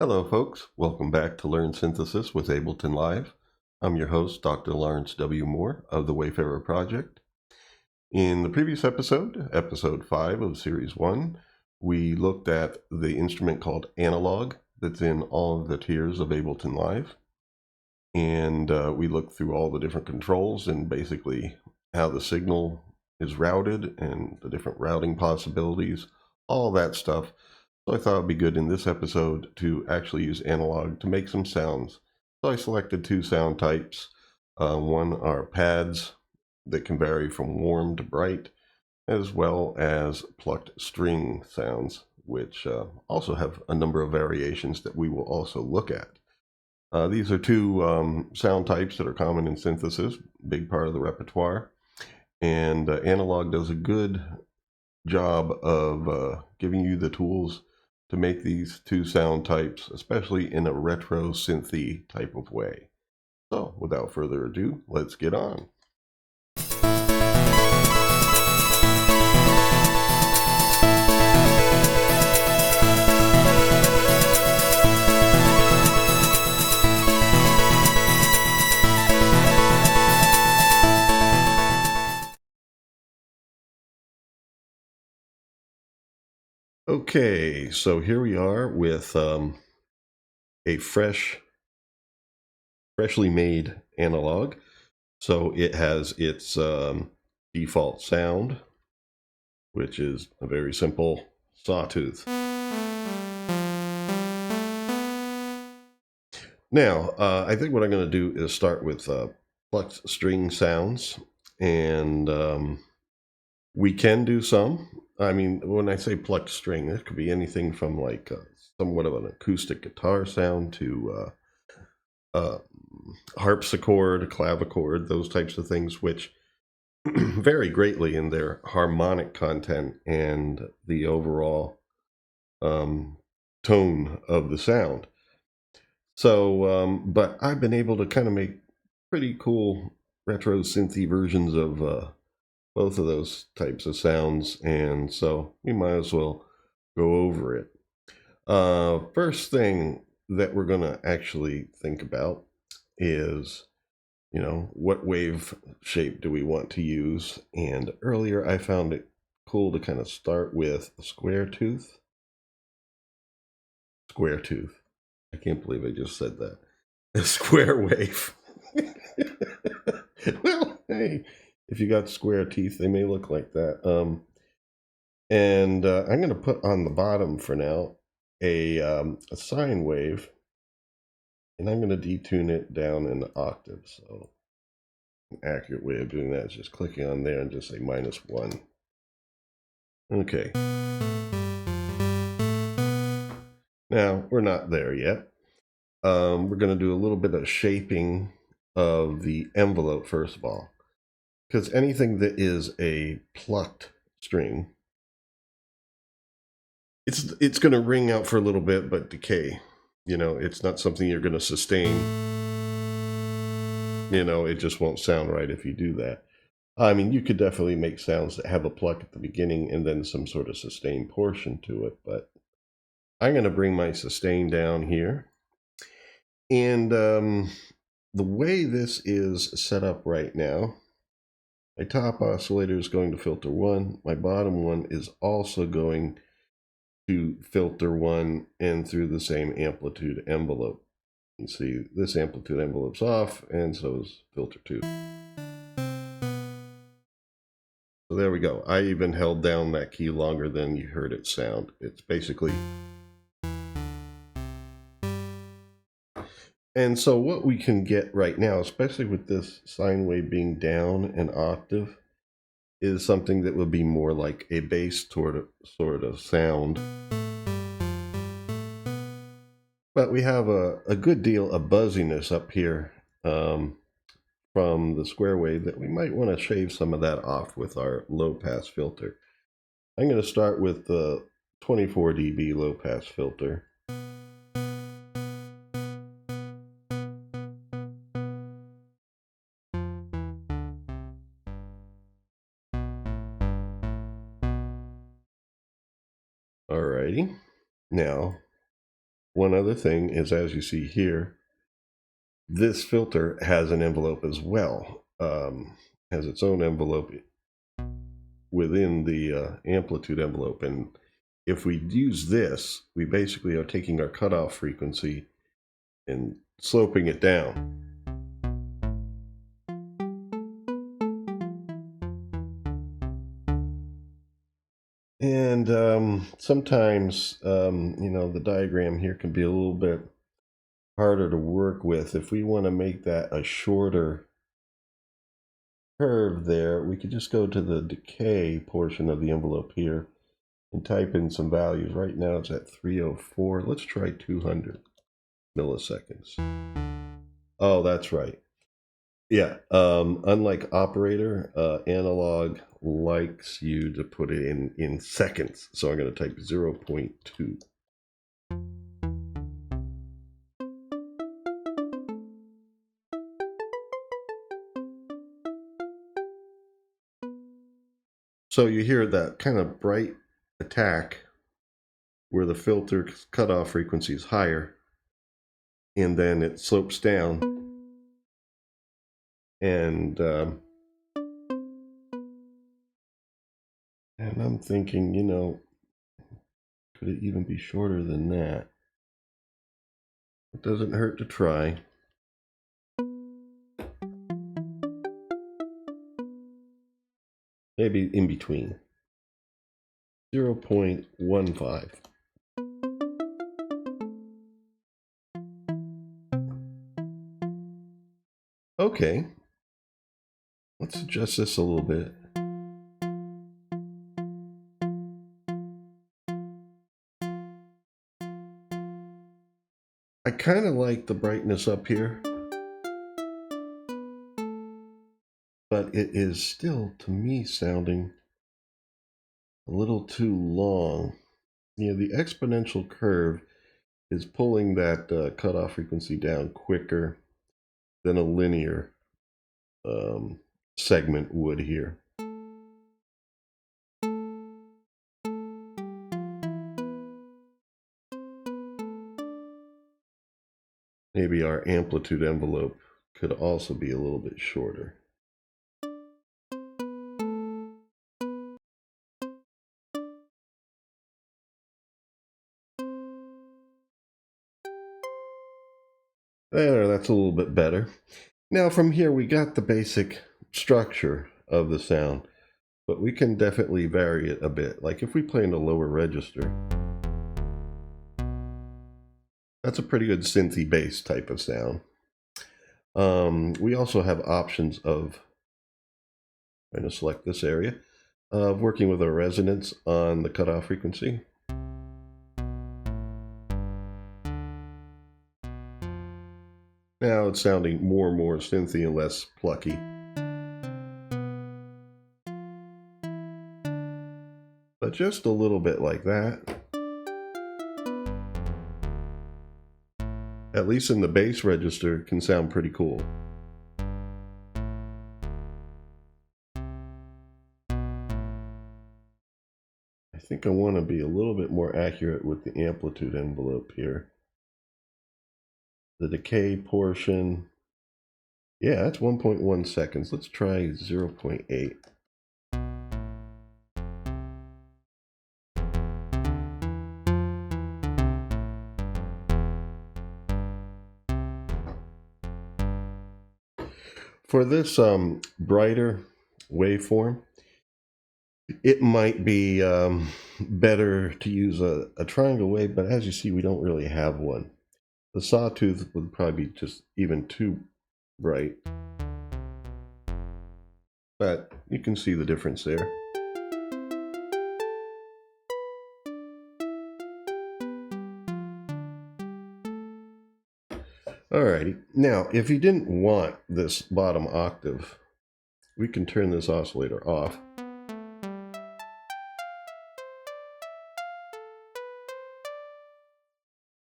Hello, folks. Welcome back to Learn Synthesis with Ableton Live. I'm your host, Dr. Lawrence W. Moore of the Wayfarer Project. In the previous episode, episode 5 of Series 1, we looked at the instrument called Analog that's in all of the tiers of Ableton Live. And we looked through all the different controls and basically how the signal is routed and the different routing possibilities, all that stuff. So I thought it'd be good in this episode to actually use analog to make some sounds. So I selected two sound types. One are pads that can vary from warm to bright, as well as plucked string sounds, which also have a number of variations that we will also look at. These are two sound types that are common in synthesis, big part of the repertoire. And analog does a good job of giving you the tools to make these two sound types, especially in a retro synthy type of way. So without further ado, let's get on. Okay, so here we are with a freshly made analog. So it has its default sound, which is a very simple sawtooth. Now, I think what I'm going to do is start with plucked string sounds, and we can do some. I mean, when I say plucked string, it could be anything from like somewhat of an acoustic guitar sound to harpsichord, clavichord, those types of things, which vary greatly in their harmonic content and the overall tone of the sound. So, but I've been able to kind of make pretty cool retro synthy versions of both of those types of sounds, and so we might as well go over it. First thing that we're going to actually think about is, what wave shape do we want to use? And earlier I found it cool to kind of start with a square tooth. Square tooth. I can't believe I just said that. A square wave. Well, hey, if you got square teeth, they may look like that. And I'm going to put on the bottom for now a sine wave, and I'm going to detune it down in the octave. So an accurate way of doing that is just clicking on there and just say -1. Okay. Now, we're not there yet. We're going to do a little bit of shaping of the envelope first of all, because anything that is a plucked string, it's going to ring out for a little bit but decay. It's not something you're going to sustain. It just won't sound right if you do that. I mean, you could definitely make sounds that have a pluck at the beginning and then some sort of sustained portion to it, but I'm going to bring my sustain down here. And the way this is set up right now, my top oscillator is going to filter 1. My bottom one is also going to filter 1 and through the same amplitude envelope. You see this amplitude envelope's off, and so is filter 2. So there we go. I even held down that key longer than you heard it sound. It's basically... And so what we can get right now, especially with this sine wave being down an octave, is something that would be more like a bass sort of sound. But we have a good deal of buzziness up here from the square wave that we might want to shave some of that off with our low pass filter. I'm going to start with the 24 dB low pass filter. Alrighty, now one other thing is, as you see here, this filter has an envelope as well, has its own envelope within the amplitude envelope. And if we use this, we basically are taking our cutoff frequency and sloping it down. And sometimes, you know, the diagram here can be a little bit harder to work with. If we want to make that a shorter curve there, we could just go to the decay portion of the envelope here and type in some values. Right now it's at 304. Let's try 200 milliseconds. Oh, that's right. Yeah, unlike operator, analog likes you to put it in seconds. So I'm going to type 0.2. So you hear that kind of bright attack where the filter cutoff frequency is higher, and then it slopes down, and I'm thinking, you know, could it even be shorter than that? It doesn't hurt to try. Maybe in between. 0.15. Okay. Let's adjust this a little bit. I kind of like the brightness up here, but it is still, to me, sounding a little too long. You know, the exponential curve is pulling that cutoff frequency down quicker than a linear segment would here. Maybe our amplitude envelope could also be a little bit shorter. There, that's a little bit better. Now from here we got the basic structure of the sound, but we can definitely vary it a bit. Like if we play in a lower register, that's a pretty good synthy bass type of sound. We also have options of, I'm going to select this area, of working with a resonance on the cutoff frequency. Now it's sounding more and more synthy and less plucky. But just a little bit like that. At least in the bass register, can sound pretty cool. I think I want to be a little bit more accurate with the amplitude envelope here. The decay portion, yeah, that's 1.1 seconds. Let's try 0.8. For this brighter waveform, it might be better to use a triangle wave, but as you see, we don't really have one. The sawtooth would probably be just even too bright, but you can see the difference there. Alrighty, now if you didn't want this bottom octave, we can turn this oscillator off.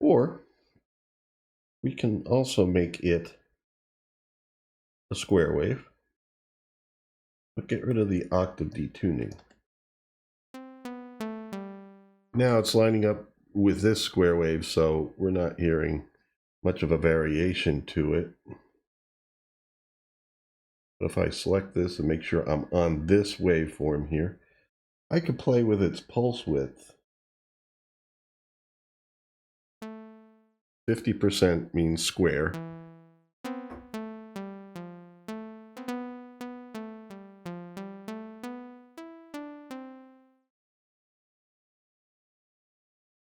Or we can also make it a square wave, but get rid of the octave detuning. Now it's lining up with this square wave, so we're not hearing much of a variation to it. But if I select this and make sure I'm on this waveform here, I could play with its pulse width. 50% means square.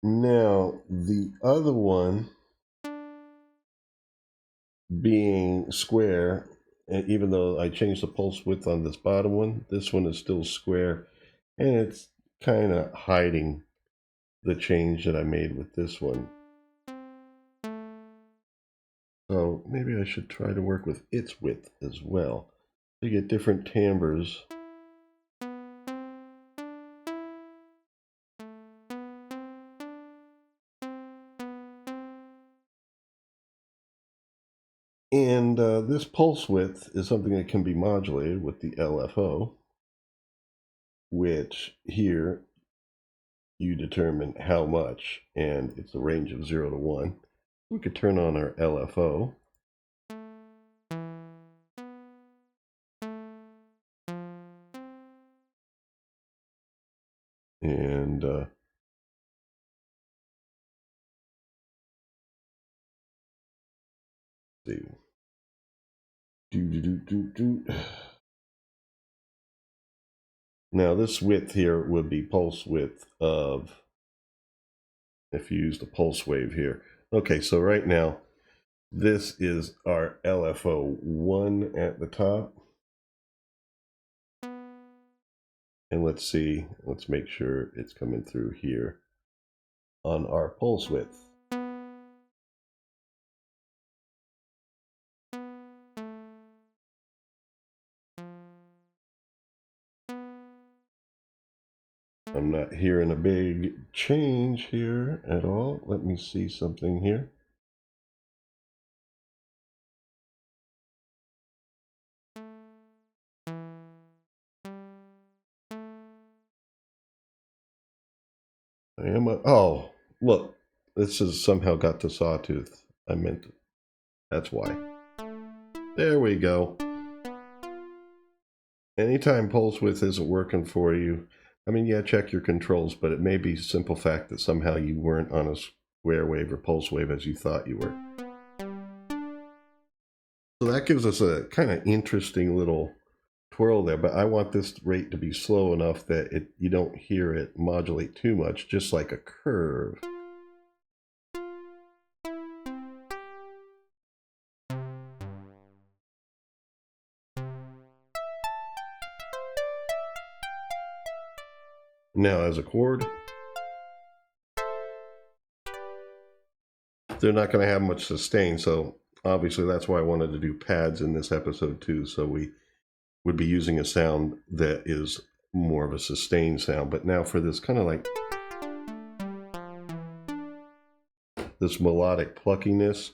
Now, the other one being square, and even though I changed the pulse width on this bottom one, this one is still square, and it's kind of hiding the change that I made with this one. So maybe I should try to work with its width as well to get different timbres. And this pulse width is something that can be modulated with the LFO, which here you determine how much, and it's a range of 0 to 1. We could turn on our LFO. And see. Now this width here would be pulse width of, if you use the pulse wave here. Okay, so right now this is our LFO 1 at the top. And let's see, let's make sure it's coming through here on our pulse width. I'm not hearing a big change here at all. Let me see something here. Oh, look, this has somehow got to sawtooth. I meant to. That's why. There we go. Anytime pulse width isn't working for you, I mean, yeah, check your controls, but it may be a simple fact that somehow you weren't on a square wave or pulse wave as you thought you were. So that gives us a kind of interesting little twirl there, but I want this rate to be slow enough that you don't hear it modulate too much, just like a curve. Now as a chord, they're not going to have much sustain, so obviously that's why I wanted to do pads in this episode too, so we would be using a sound that is more of a sustained sound. But now for this kind of like this melodic pluckiness,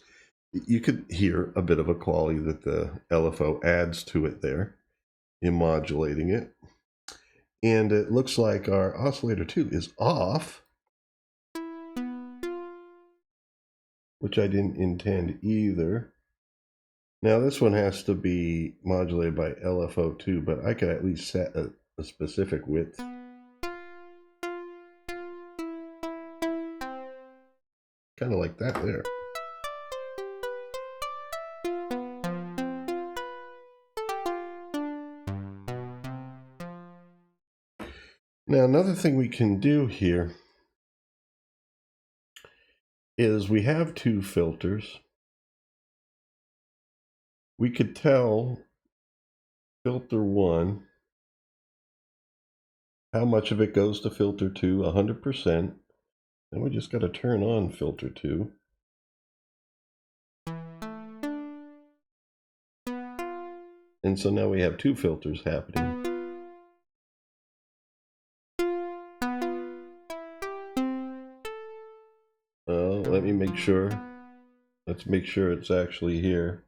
you could hear a bit of a quality that the LFO adds to it there in modulating it. And it looks like our oscillator 2 is off, which I didn't intend either. Now this one has to be modulated by LFO 2, but I could at least set a specific width. Kind of like that there. Now another thing we can do here is we have two filters. We could tell filter 1 how much of it goes to filter 2, 100%. And we just got to turn on filter 2. And so now we have two filters happening. Let me make sure. Let's make sure it's actually here.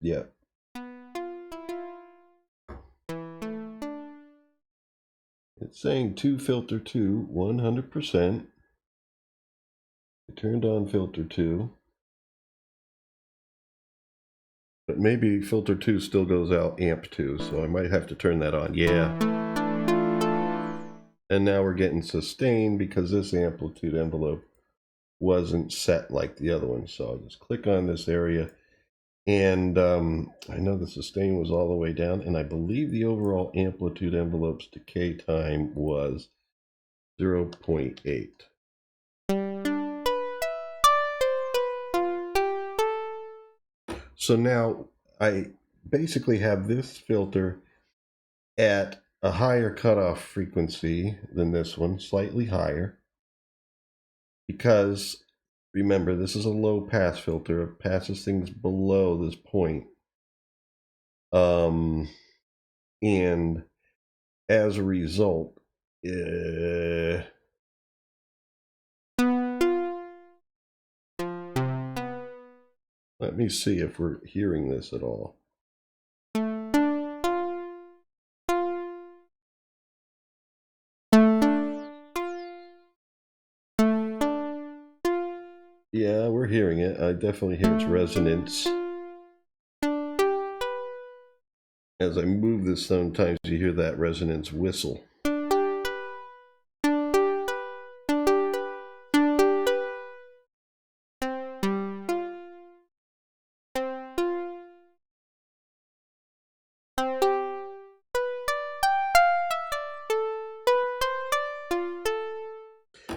Yeah. It's saying to filter 2, 100%. I turned on filter 2. But maybe filter 2 still goes out amp 2, so I might have to turn that on. Yeah. And now we're getting sustain because this amplitude envelope wasn't set like the other one. So I'll just click on this area. And I know the sustain was all the way down, and I believe the overall amplitude envelope's decay time was 0.8. So now I basically have this filter at a higher cutoff frequency than this one, slightly higher, because remember, this is a low pass filter. It passes things below this point. And as a result, let me see if we're hearing this at all. Yeah, we're hearing it. I definitely hear its resonance. As I move this, sometimes you hear that resonance whistle.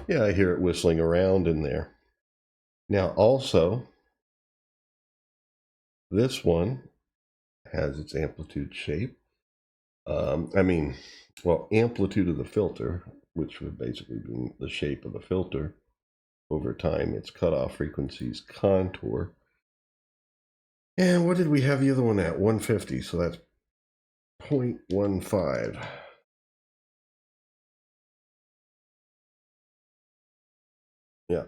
Yeah, I hear it whistling around in there. Now also, this one has its amplitude shape. Amplitude of the filter, which would basically be the shape of the filter over time, its cutoff frequencies contour. And what did we have the other one at? 150, so that's 0.15. Yeah.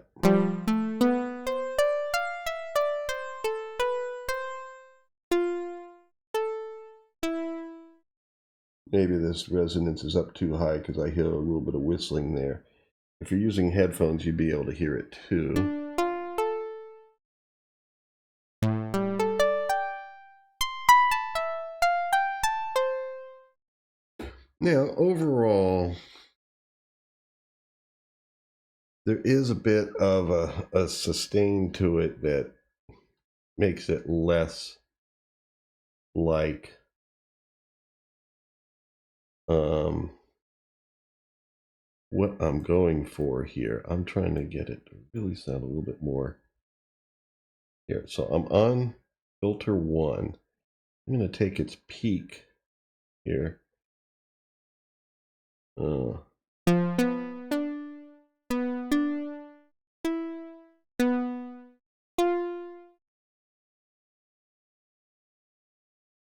Maybe this resonance is up too high because I hear a little bit of whistling there. If you're using headphones, you'd be able to hear it too. Now, overall, there is a bit of a sustain to it that makes it less like what I'm going for here. I'm trying to get it to really sound a little bit more here. So I'm on filter 1. I'm going to take its peak here.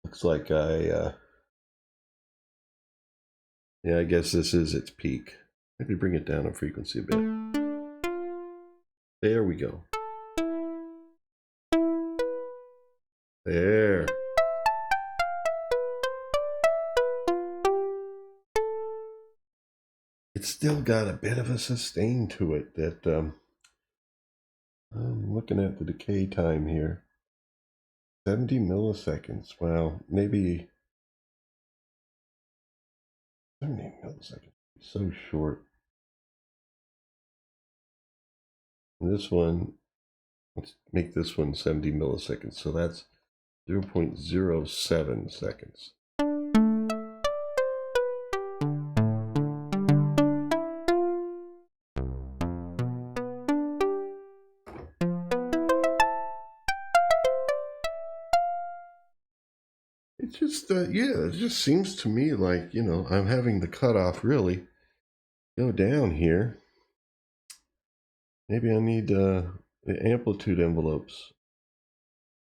Looks like I guess this is its peak. Maybe bring it down in frequency a bit. There we go. There. It's still got a bit of a sustain to it that I'm looking at the decay time here. 70 milliseconds. Wow, maybe 70 milliseconds. So short. And this one, let's make this one 70 milliseconds. So that's 0.07 seconds. It's just, it just seems to me like, I'm having the cutoff really go down here. Maybe I need the amplitude envelopes.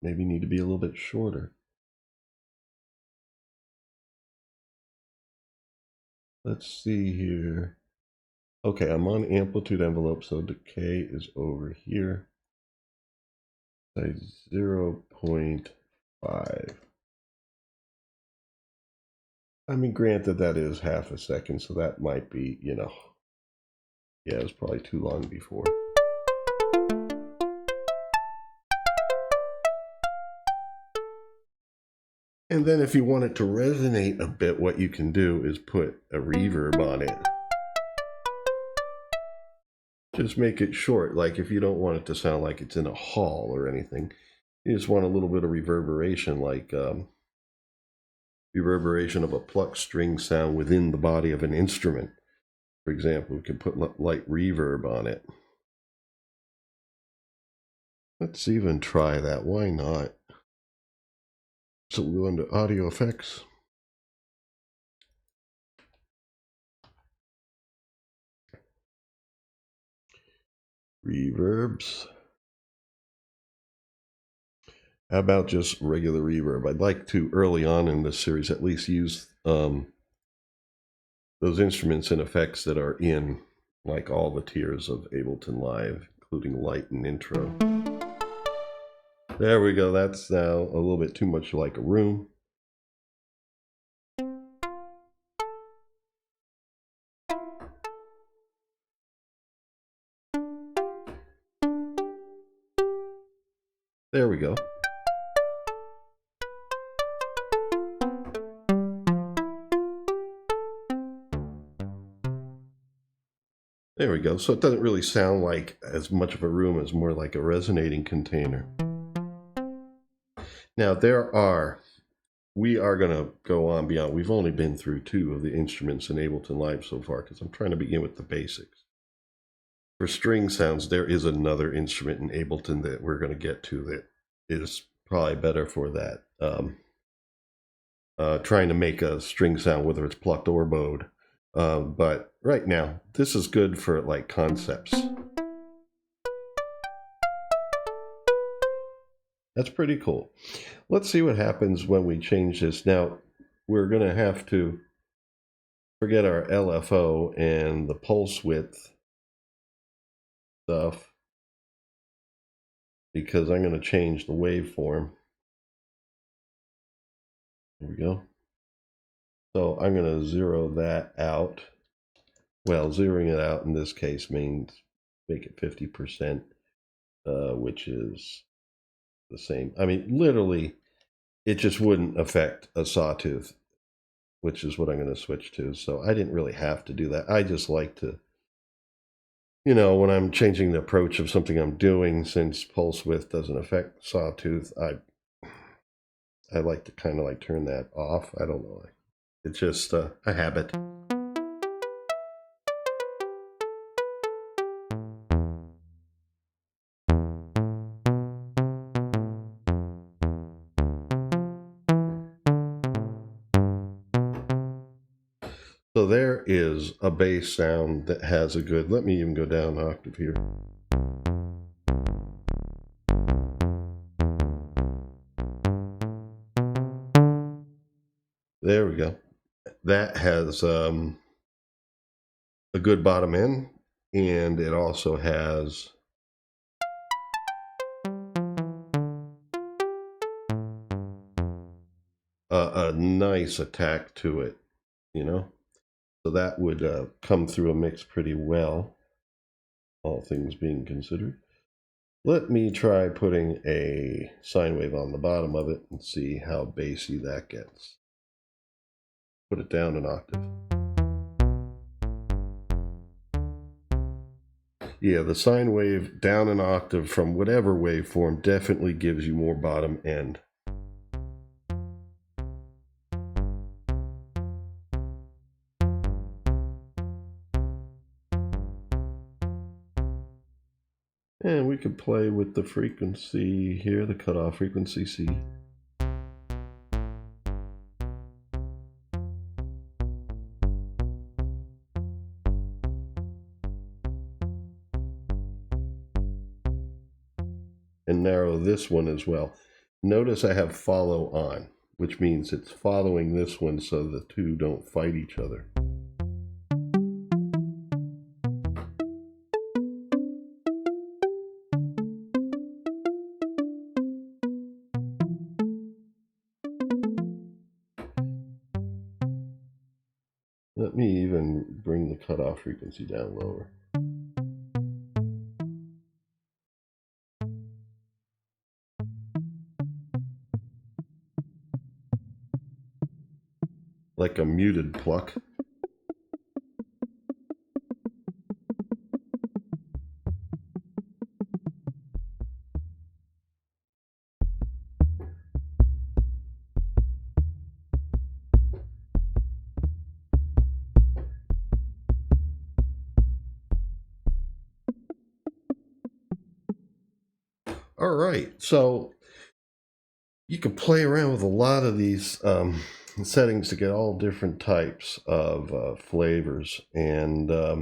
Maybe need to be a little bit shorter. Let's see here. Okay, I'm on amplitude envelope, so decay is over here. Say 0.5. I mean, granted, that is half a second, so that might be, you know, yeah, it's probably too long before. And then if you want it to resonate a bit, what you can do is put a reverb on it. Just make it short, like if you don't want it to sound like it's in a hall or anything, you just want a little bit of reverberation, like reverberation of a plucked string sound within the body of an instrument. For example, we could put light reverb on it. Let's even try that. Why not? So we'll go into audio effects. Reverbs. How about just regular reverb? I'd like to, early on in this series, at least use those instruments and effects that are in like all the tiers of Ableton Live, including light and intro. There we go. That's now a little bit too much like a room. There we go. There we go. So it doesn't really sound like as much of a room as more like a resonating container. Now we are going to go on beyond. We've only been through 2 of the instruments in Ableton Live so far because I'm trying to begin with the basics. For string sounds, there is another instrument in Ableton that we're going to get to that is probably better for that. Trying to make a string sound, whether it's plucked or bowed. But right now, this is good for like concepts. That's pretty cool. Let's see what happens when we change this. Now, we're going to have to forget our LFO and the pulse width stuff because I'm going to change the waveform. There we go. So I'm going to zero that out. Well, zeroing it out in this case means make it 50%, which is the same. I mean, literally, it just wouldn't affect a sawtooth, which is what I'm going to switch to. So I didn't really have to do that. I just like to, you know, when I'm changing the approach of something I'm doing, since pulse width doesn't affect sawtooth, I like to kind of like turn that off. I don't know. It's just a habit. So there is a bass sound that has a good, let me even go down an octave here. There we go. That has a good bottom end, and it also has a nice attack to it, you know? So that would come through a mix pretty well, all things being considered. Let me try putting a sine wave on the bottom of it and see how bassy that gets. Put it down an octave. Yeah, the sine wave down an octave from whatever waveform definitely gives you more bottom end. And we could play with the frequency here, the cutoff frequency C. And narrow this one as well. Notice I have follow on, which means it's following this one so the 2 don't fight each other. Let me even bring the cutoff frequency down lower. Like a muted pluck. All right, so you can play around with a lot of these settings to get all different types of flavors. And I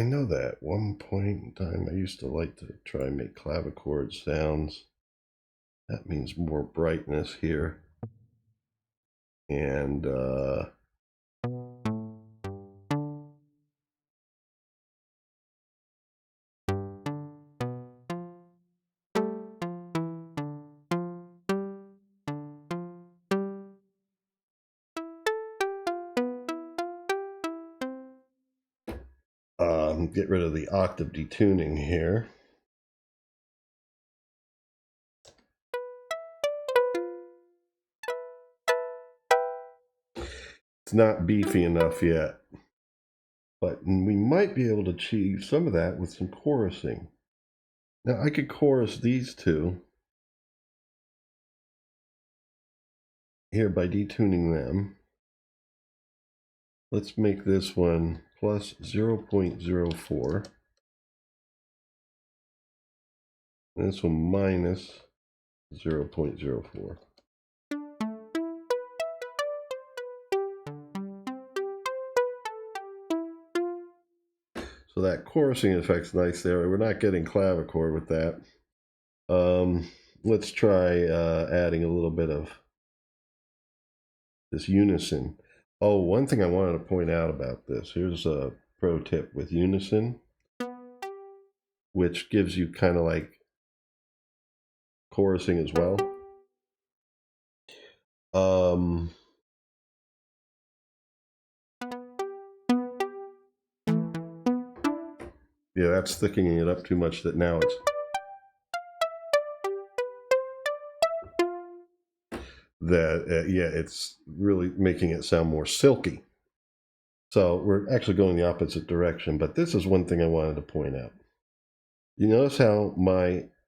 know that at one point in time I used to like to try and make clavichord sounds. That means more brightness here. And get rid of the octave detuning here. It's not beefy enough yet, but we might be able to achieve some of that with some chorusing. Now I could chorus these two here by detuning them. Let's make this one plus 0.04. And this one minus 0.04. So that chorusing effect's nice there. We're not getting clavichord with that. Let's try adding a little bit of this unison. Oh, one thing I wanted to point out about this. Here's a pro tip with unison, which gives you kind of like chorusing as well. Yeah, that's thickening it up too much that now it's yeah, it's really making it sound more silky. So we're actually going the opposite direction, but this is one thing I wanted to point out. You notice how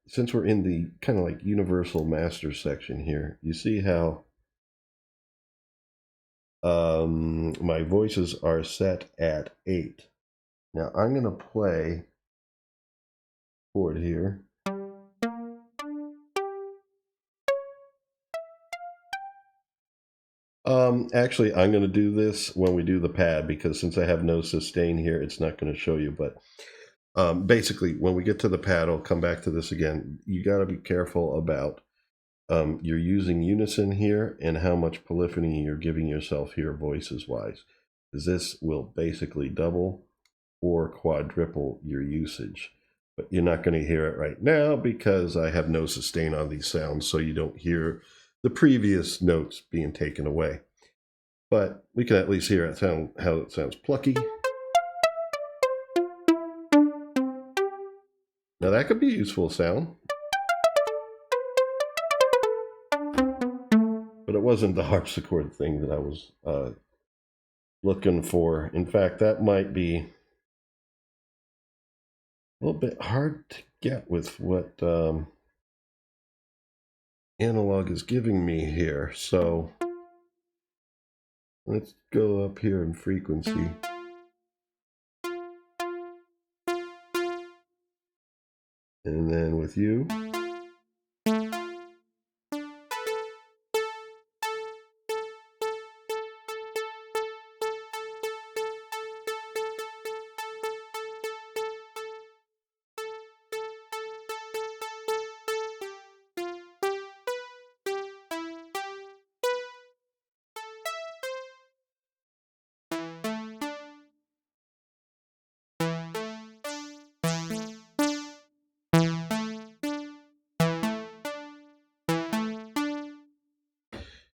since we're in the kind of like universal master section here, you see how my voices are set at 8. Now I'm going to play chord here. Actually, I'm going to do this when we do the pad, because since I have no sustain here, it's not going to show you. But basically, when we get to the pad, I'll come back to this again. You got to be careful about you're using unison here and how much polyphony you're giving yourself here voices wise, because this will basically double or quadruple your usage. But you're not going to hear it right now because I have no sustain on these sounds, so you don't hear the previous notes being taken away. But we can at least hear it how it sounds plucky. Now that could be a useful sound, but it wasn't the harpsichord thing that I was looking for. In fact, that might be a little bit hard to get with what analog is giving me here. So let's go up here in frequency. And then with you.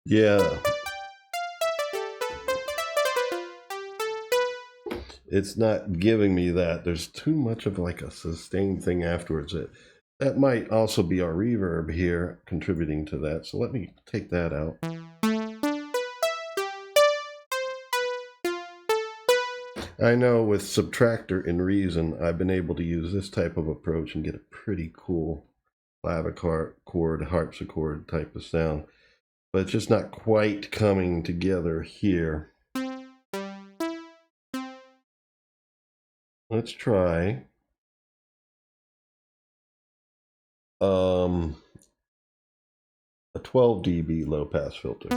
Yeah. it's not giving me that. There's too much of like a sustained thing afterwards. That might also be our reverb here contributing to that. So let me take that out. I know with Subtractor and Reason, I've been able to use this type of approach and get a pretty cool clavichord, harpsichord type of sound, but it's just not quite coming together here. Let's try a 12 dB low pass filter.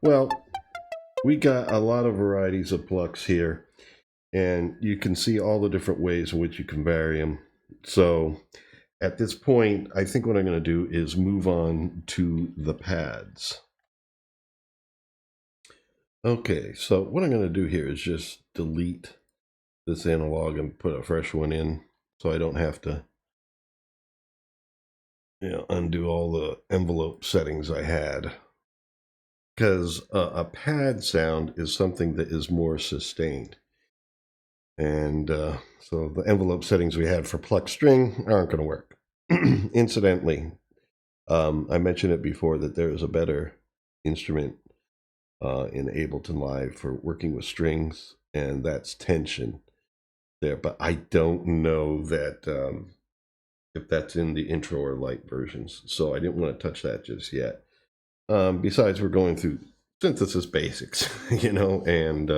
Well, we got a lot of varieties of plucks here, and you can see all the different ways in which you can vary them. So at this point, I think what I'm going to do is move on to the pads. Okay, so what I'm going to do here is just delete this analog and put a fresh one in, so I don't have to undo all the envelope settings I had. Because a pad sound is something that is more sustained. And so the envelope settings we had for pluck string aren't going to work. Incidentally, I mentioned it before that there is a better instrument in Ableton Live for working with strings, and that's tension there. But I don't know that if that's in the intro or light versions. So I didn't want to touch that just yet. Besides, we're going through synthesis basics, and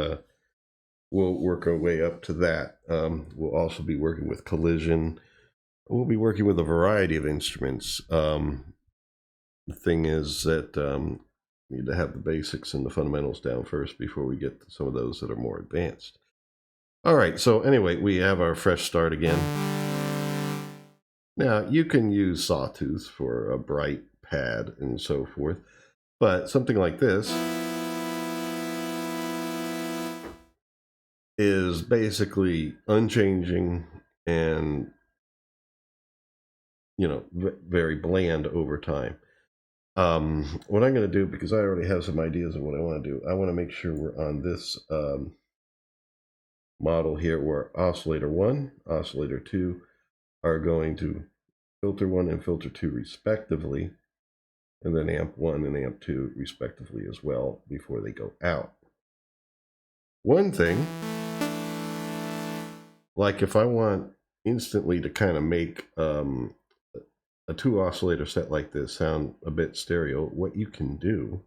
we'll work our way up to that. We'll also be working with collision. We'll be working with a variety of instruments. The thing is that we need to have the basics and the fundamentals down first before we get to some of those that are more advanced. All right, so anyway, we have our fresh start again. Now, you can use Sawtooth for a bright pad and so forth. But something like this is basically unchanging and, very bland over time. What I'm going to do, because I already have some ideas of what I want to do, I want to make sure we're on this model here where oscillator 1, oscillator 2 are going to filter 1 and filter 2 respectively, and then amp 1 and amp 2 respectively as well before they go out. One thing, like if I want instantly to kind of make a 2 oscillator set like this sound a bit stereo, what you can do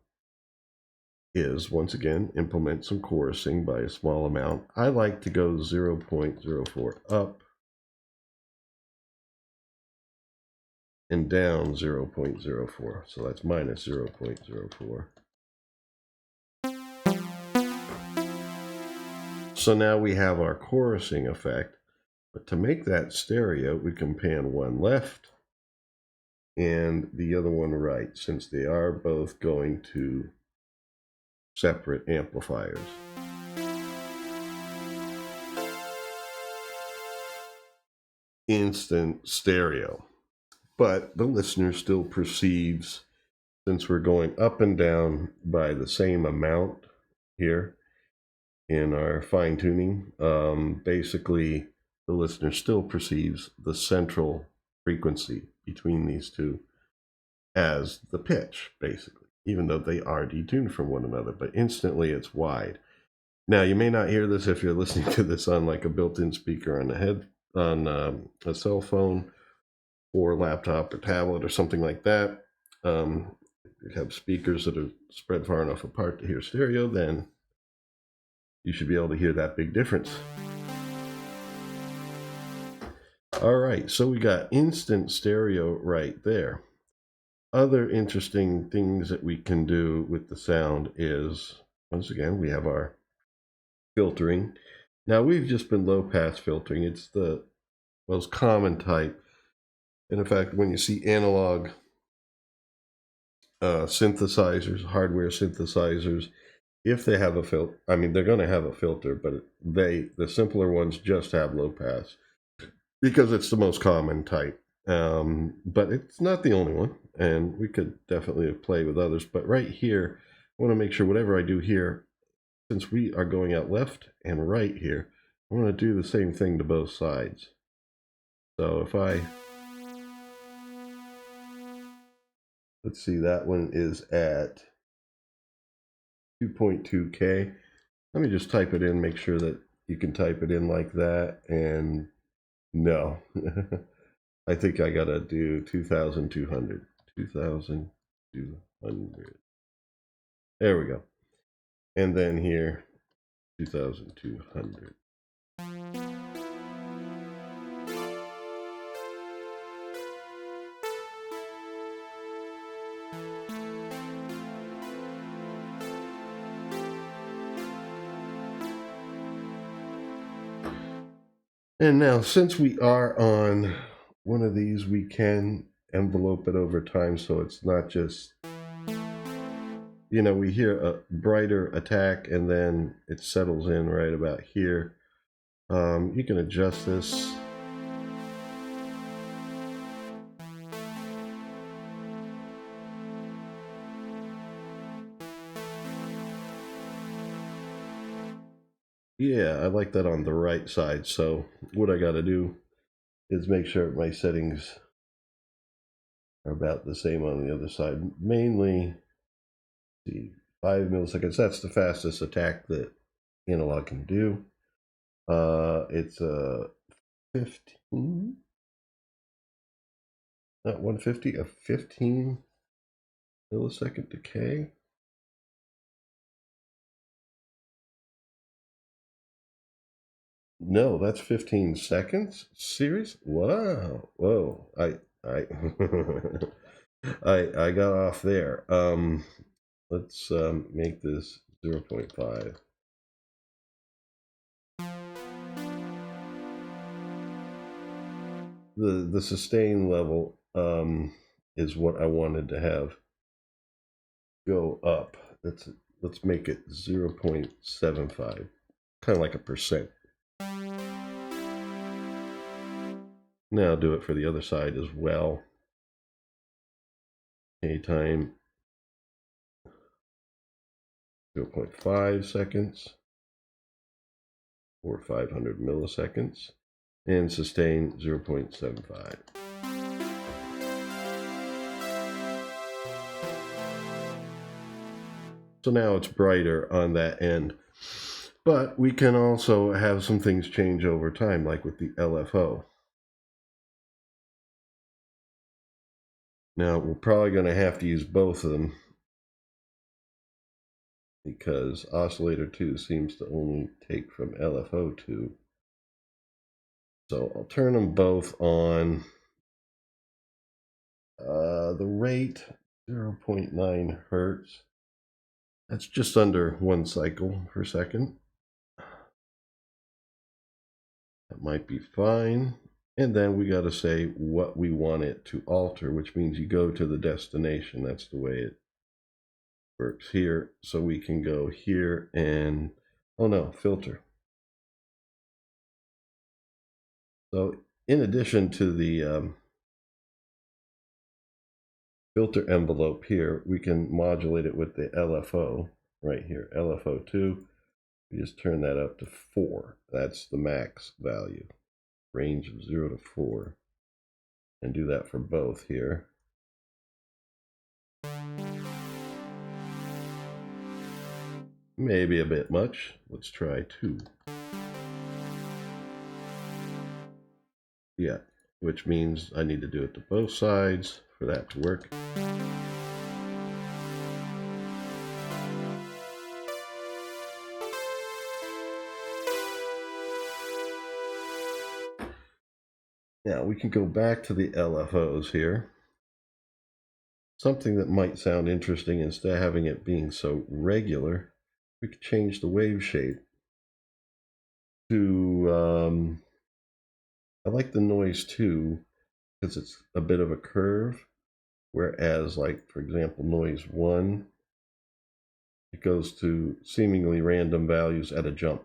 is, once again, implement some chorusing by a small amount. I like to go 0.04 up and down 0.04. So that's minus 0.04. So now we have our chorusing effect. But to make that stereo, we can pan one left and the other one right, since they are both going to separate amplifiers. Instant stereo. But the listener still perceives, since we're going up and down by the same amount here in our fine tuning, basically the listener still perceives the central frequency between these two as the pitch, basically, even though they are detuned from one another, but instantly it's wide. Now, you may not hear this if you're listening to this on like a built-in speaker on a cell phone or laptop or tablet or something like that. If you have speakers that are spread far enough apart to hear stereo, then you should be able to hear that big difference. All right, so we got instant stereo right there. Other interesting things that we can do with the sound is, once again, we have our filtering. Now, we've just been low pass filtering. It's the most common type. And in fact, when you see analog synthesizers, hardware synthesizers, if they have a filter, I mean, they're going to have a filter, but the simpler ones just have low pass because it's the most common type. But it's not the only one, and we could definitely play with others. But right here, I want to make sure whatever I do here, since we are going out left and right here, I want to do the same thing to both sides. So if let's see, that one is at 2.2K. Let me just type it in, make sure that you can type it in like that, and no. I think I gotta do 2,200. 2,200. There we go. And then here, 2,200. And now, since we are on one of these, we can envelope it over time so it's not just, you know, we hear a brighter attack and then it settles in right about here. You can adjust this. Yeah, I like that on the right side. So what I got to do is make sure my settings are about the same on the other side. Mainly, see, 5 milliseconds. That's the fastest attack that analog can do. It's a 15, not 150, a 15 millisecond decay. No, that's 15 seconds. Serious? Wow. Whoa. I I got off there. Let's make this 0.5. The sustain level is what I wanted to have go up. Let's make it 0.75, kind of like a percent. Now I'll do it for the other side as well. Anytime 0.5 seconds or 500 milliseconds, and sustain 0.75. So now it's brighter on that end. But we can also have some things change over time, like with the LFO. Now, we're probably going to have to use both of them because oscillator 2 seems to only take from LFO 2. So I'll turn them both on. The rate, 0.9 hertz. That's just under 1 cycle per second. That might be fine. And then we got to say what we want it to alter, which means you go to the destination. That's the way it works here. So we can go here and, oh no, filter. So in addition to the filter envelope here, we can modulate it with the LFO right here, LFO2. We just turn that up to 4. That's the max value, range of 0 to 4. And do that for both here. Maybe a bit much. Let's try 2. Yeah, which means I need to do it to both sides for that to work. Now we can go back to the LFOs here. Something that might sound interesting, instead of having it being so regular, we could change the wave shape to, I like the noise too, because it's a bit of a curve, whereas like, for example, noise 1 it goes to seemingly random values at a jump.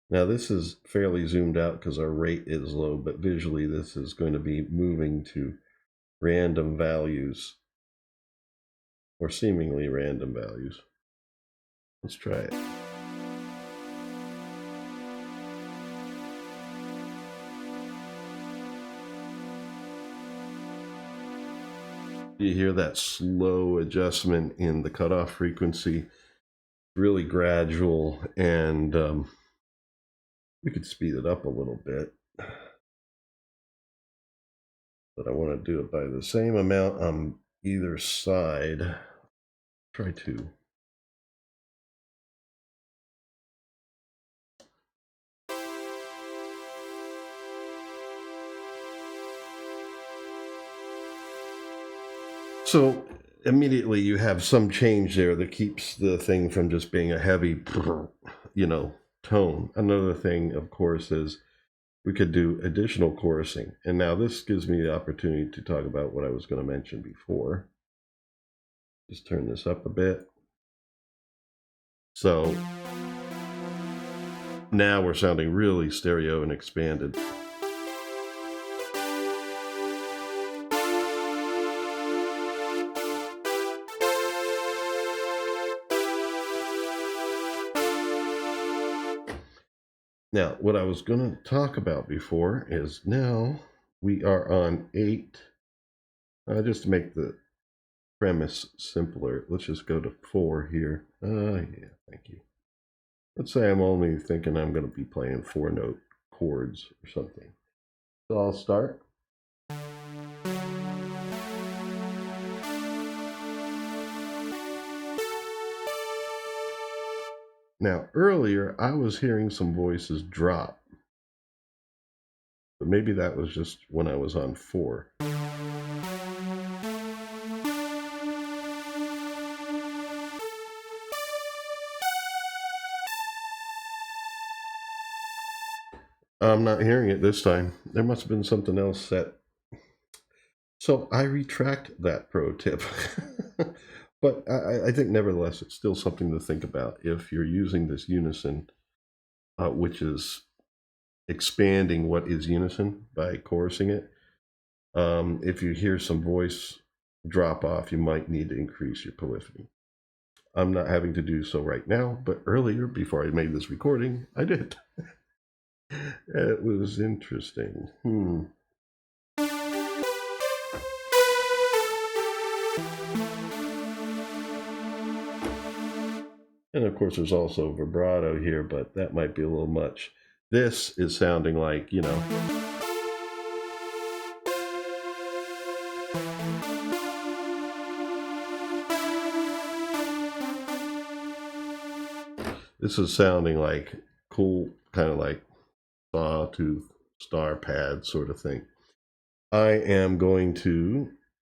Now this is fairly zoomed out because our rate is low, but visually this is going to be moving to random values, or seemingly random values. Let's try it. You hear that slow adjustment in the cutoff frequency, really gradual, and we could speed it up a little bit, but I want to do it by the same amount on either side. Try 2. So immediately you have some change there that keeps the thing from just being a heavy, tone. Another thing, of course, is we could do additional chorusing. And now this gives me the opportunity to talk about what I was going to mention before. Just turn this up a bit. So now we're sounding really stereo and expanded. Now, what I was going to talk about before is now we are on 8. Just to make the premise simpler, let's just go to 4 here. Yeah, thank you. Let's say I'm only thinking I'm going to be playing 4-note chords or something. So I'll start. Now, earlier I was hearing some voices drop, but maybe that was just when I was on 4. I'm not hearing it this time. There must have been something else set. So I retract that pro tip. But I think nevertheless, it's still something to think about if you're using this unison, which is expanding what is unison by chorusing it. If you hear some voice drop off, you might need to increase your polyphony. I'm not having to do so right now, but earlier, before I made this recording, I did. It was interesting. And of course, there's also vibrato here, but that might be a little much. This is sounding like, this is sounding like cool, kind of like sawtooth star pad sort of thing. I am going to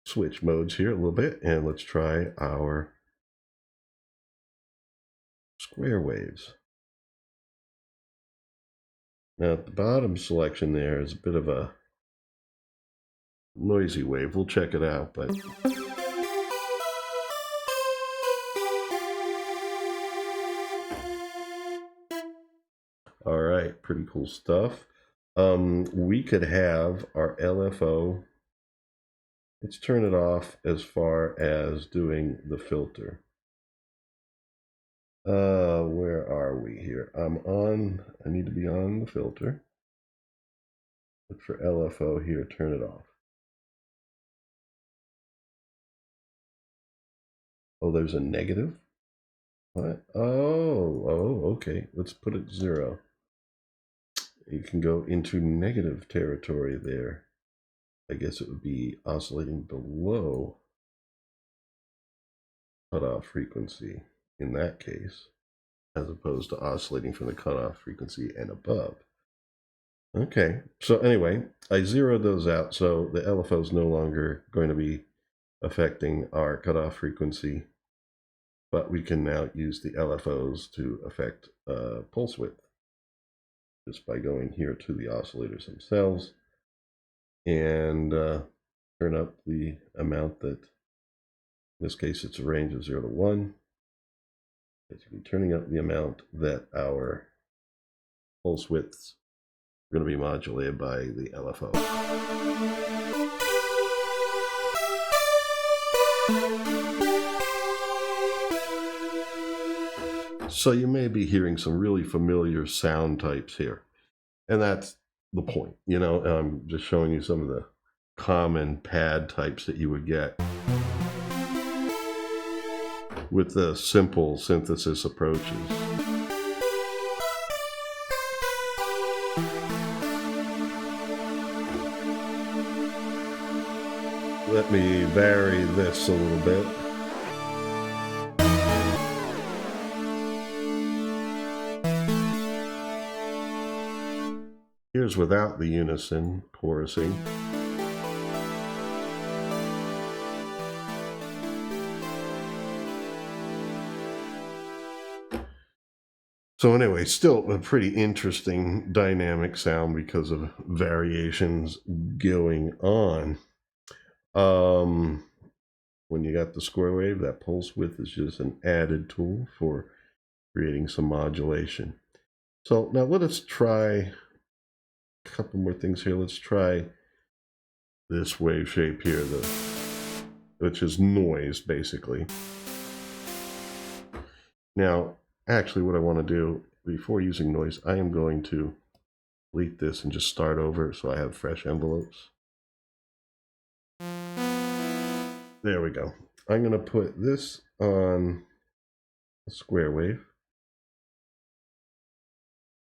switch modes here a little bit, and let's try our square waves. Now at the bottom selection there is a bit of a noisy wave. We'll check it out, but all right, pretty cool stuff. We could have our LFO. Let's turn it off as far as doing the filter. Where are we here? I need to be on the filter. Look for LFO here, turn it off. Oh, there's a negative? What? Oh, okay. Let's put it 0. You can go into negative territory there. I guess it would be oscillating below cutoff frequency in that case, as opposed to oscillating from the cutoff frequency and above. Okay, so anyway, I zeroed those out, so the LFO is no longer going to be affecting our cutoff frequency, but we can now use the LFOs to affect pulse width just by going here to the oscillators themselves and turn up the amount that, in this case, it's a range of 0 to 1. Basically turning up the amount that our pulse widths are going to be modulated by the LFO. So you may be hearing some really familiar sound types here. And that's the point, you know. I'm just showing you some of the common pad types that you would get with the simple synthesis approaches. Let me vary this a little bit. Here's without the unison chorusing. So anyway, still a pretty interesting dynamic sound because of variations going on. When you got the square wave, that pulse width is just an added tool for creating some modulation. So now let us try a couple more things here. Let's try this wave shape here, which is noise, basically. Now, actually, what I want to do before using noise, I am going to delete this and just start over so I have fresh envelopes. There we go. I'm going to put this on a square wave.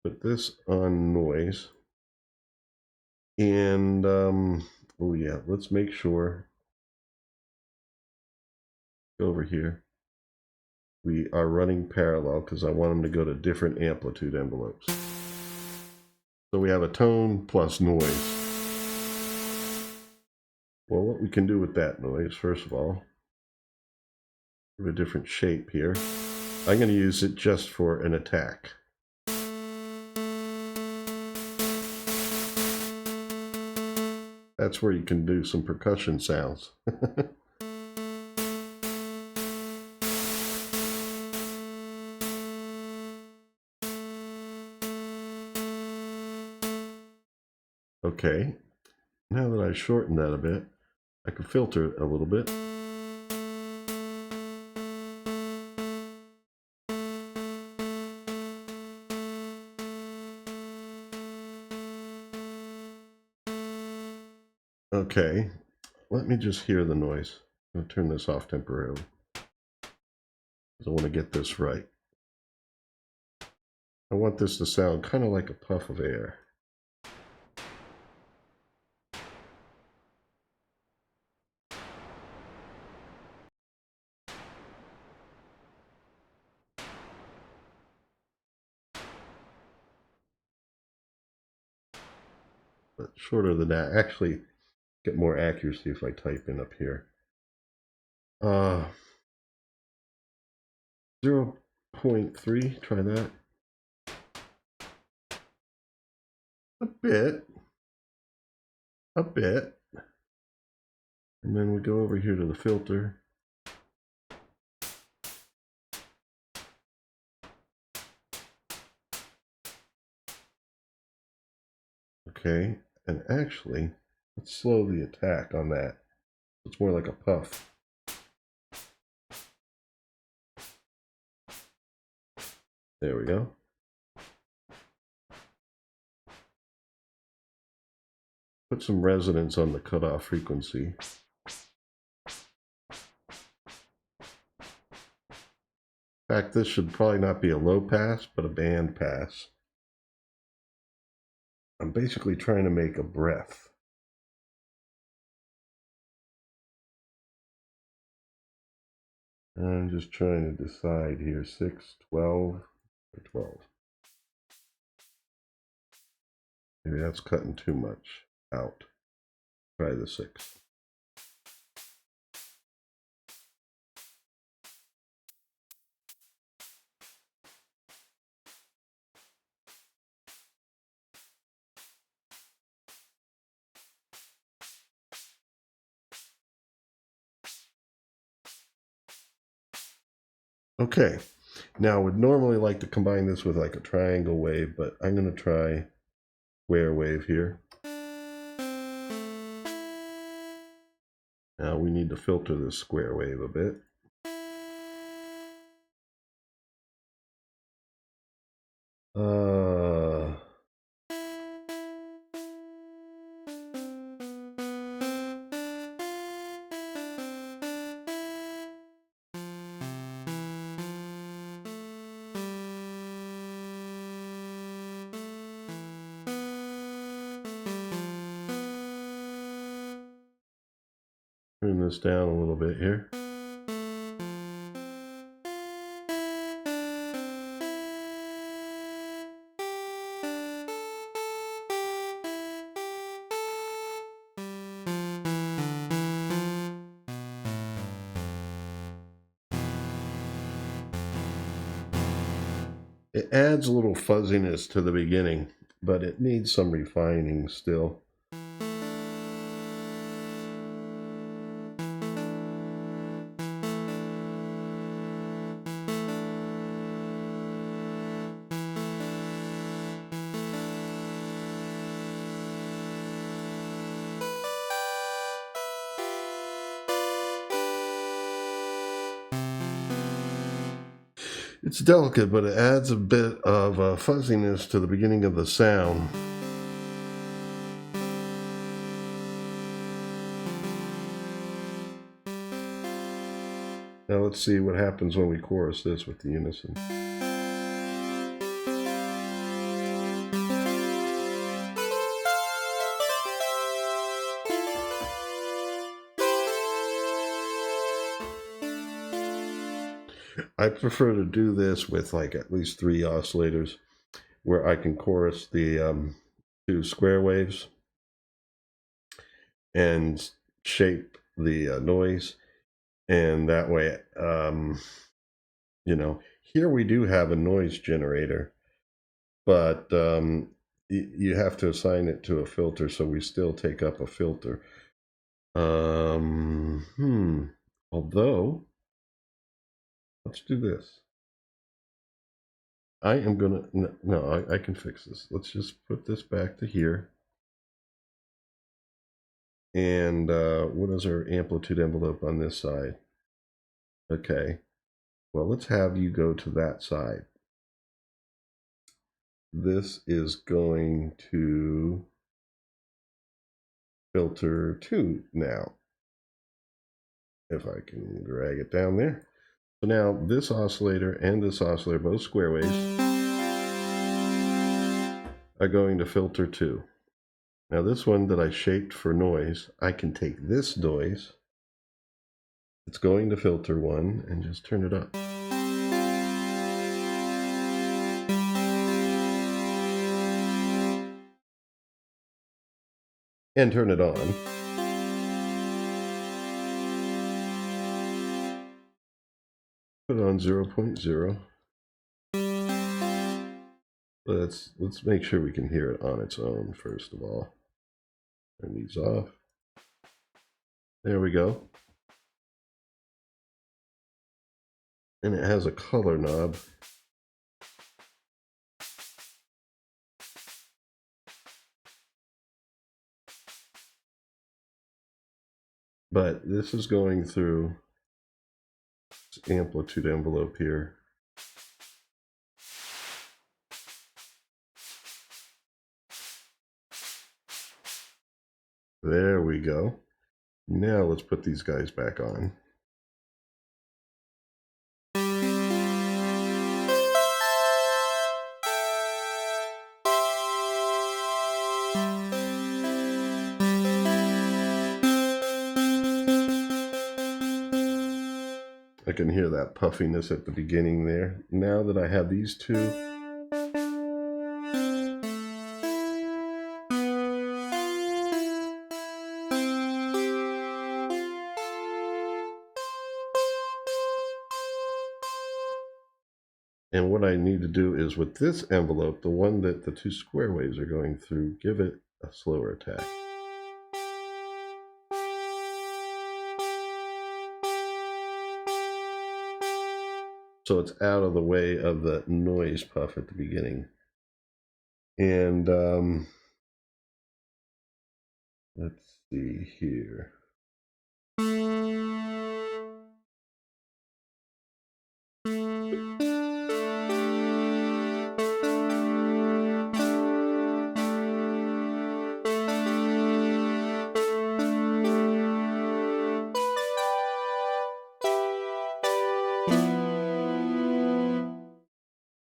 Put this on noise. And, oh yeah, let's make sure, over here, we are running parallel because I want them to go to different amplitude envelopes. So we have a tone plus noise. Well, what we can do with that noise, first of all, we have a different shape here. I'm going to use it just for an attack. That's where you can do some percussion sounds. Okay, now that I shorten that a bit, I can filter it a little bit. Okay, let me just hear the noise. I'm going to turn this off temporarily because I want to get this right. I want this to sound kind of like a puff of air. But shorter than that, actually get more accuracy if I type in up here. 0.3, try that. A bit. And then we go over here to the filter. Okay, and actually, let's slow the attack on that. It's more like a puff. There we go. Put some resonance on the cutoff frequency. In fact, this should probably not be a low pass, but a band pass. I'm basically trying to make a breath. I'm just trying to decide here, 6, 12, or 12. Maybe that's cutting too much out. Try the 6. Okay, Now, I would normally like to combine this with like a triangle wave, but I'm going to try square wave here. Now we need to filter this square wave a bit. Turn this down a little bit here. It adds a little fuzziness to the beginning, but it needs some refining still. It's delicate, but it adds a bit of fuzziness to the beginning of the sound. Now let's see what happens when we chorus this with the unison. I prefer to do this with like at least 3 oscillators where I can chorus the 2 square waves and shape the noise. And that way, you know, here we do have a noise generator, but you have to assign it to a filter, so we still take up a filter. Although, let's do this. I am gonna, no, I can fix this. Let's just put this back to here. And what is our amplitude envelope on this side? Okay, well, let's have you go to that side. This is going to filter 2 now. If I can drag it down there. So now this oscillator and this oscillator, both square waves, are going to filter 2. Now this one that I shaped for noise, I can take this noise, it's going to filter 1, and just turn it up. And turn it on. Put it on 0.0. Let's make sure we can hear it on its own first of all. Turn these off. There we go. And it has a color knob. But this is going through this amplitude envelope here. There we go. Now let's put these guys back on. I can hear that puffiness at the beginning there. Now that I have these two, and what I need to do is with this envelope, the one that the 2 square waves are going through, give it a slower attack. so it's out of the way of the noise puff at the beginning. And let's see here.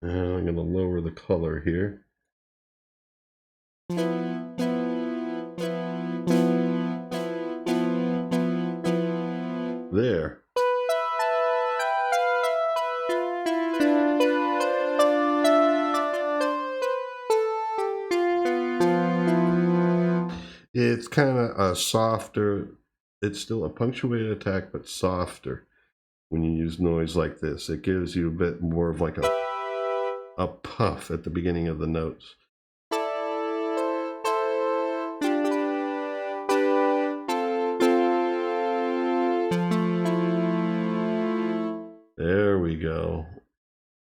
And I'm going to lower the color here. There. It's kind of a softer, it's still a punctuated attack, but softer when you use noise like this. It gives you a bit more of like a puff at the beginning of the notes. There we go.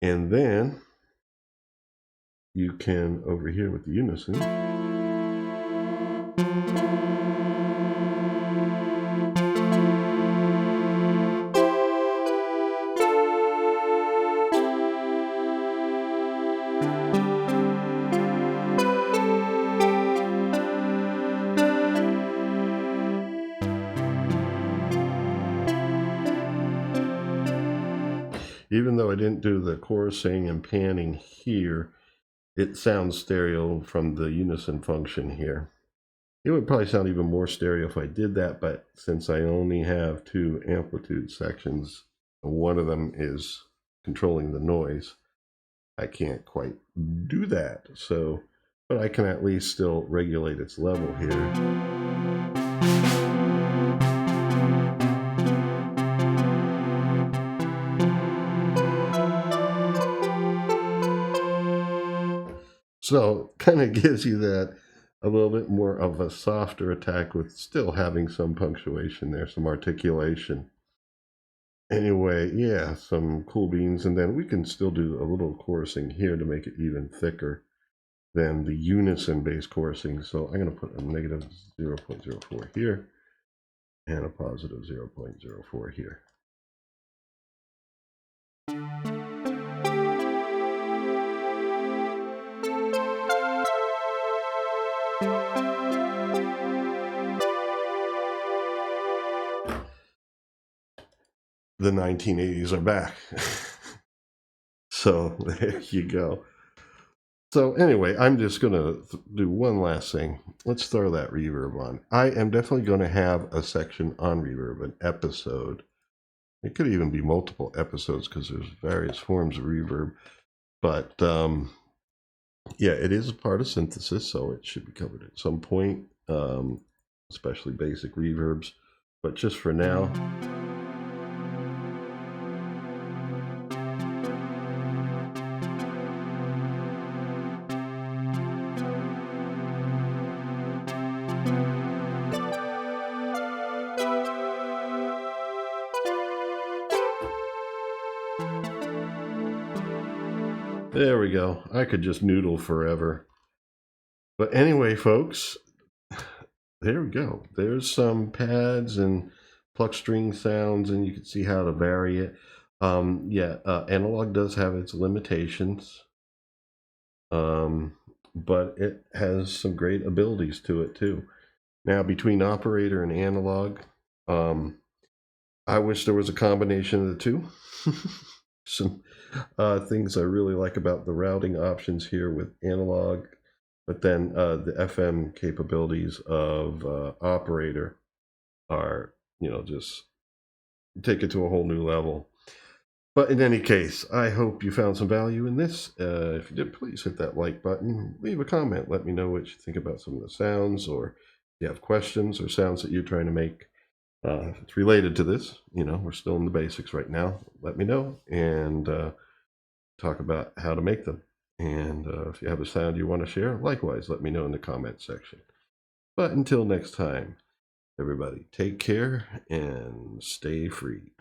And then you can, over here with the unison, even though I didn't do the chorusing and panning here, it sounds stereo from the unison function here. It would probably sound even more stereo if I did that, but since I only have 2 amplitude sections, one of them is controlling the noise, I can't quite do that. So, but I can at least still regulate its level here. So kind of gives you that a little bit more of a softer attack with still having some punctuation there, some articulation. Anyway, yeah, some cool beans. And then we can still do a little chorusing here to make it even thicker than the unison based chorusing. So I'm going to put a negative 0.04 here and a positive 0.04 here. The 1980s are back. So there you go. So anyway, I'm just going to do one last thing. Let's throw that reverb on. I am definitely going to have a section on reverb, an episode. It could even be multiple episodes because there's various forms of reverb. But yeah, it is a part of synthesis, so it should be covered at some point, especially basic reverbs. But just for now, there we go. I could just noodle forever. But anyway, folks, there we go. There's some pads and pluck string sounds, and you can see how to vary it. Analog does have its limitations, but it has some great abilities to it too. Now, between operator and analog, I wish there was a combination of the two. Some things I really like about the routing options here with analog, but then the FM capabilities of operator are, just take it to a whole new level. But in any case, I hope you found some value in this. If you did, please hit that like button, leave a comment, let me know what you think about some of the sounds, or if you have questions or sounds that you're trying to make. If it's related to this, we're still in the basics right now, let me know, and talk about how to make them. And if you have a sound you want to share, likewise, let me know in the comments section. But until next time, everybody, take care and stay free.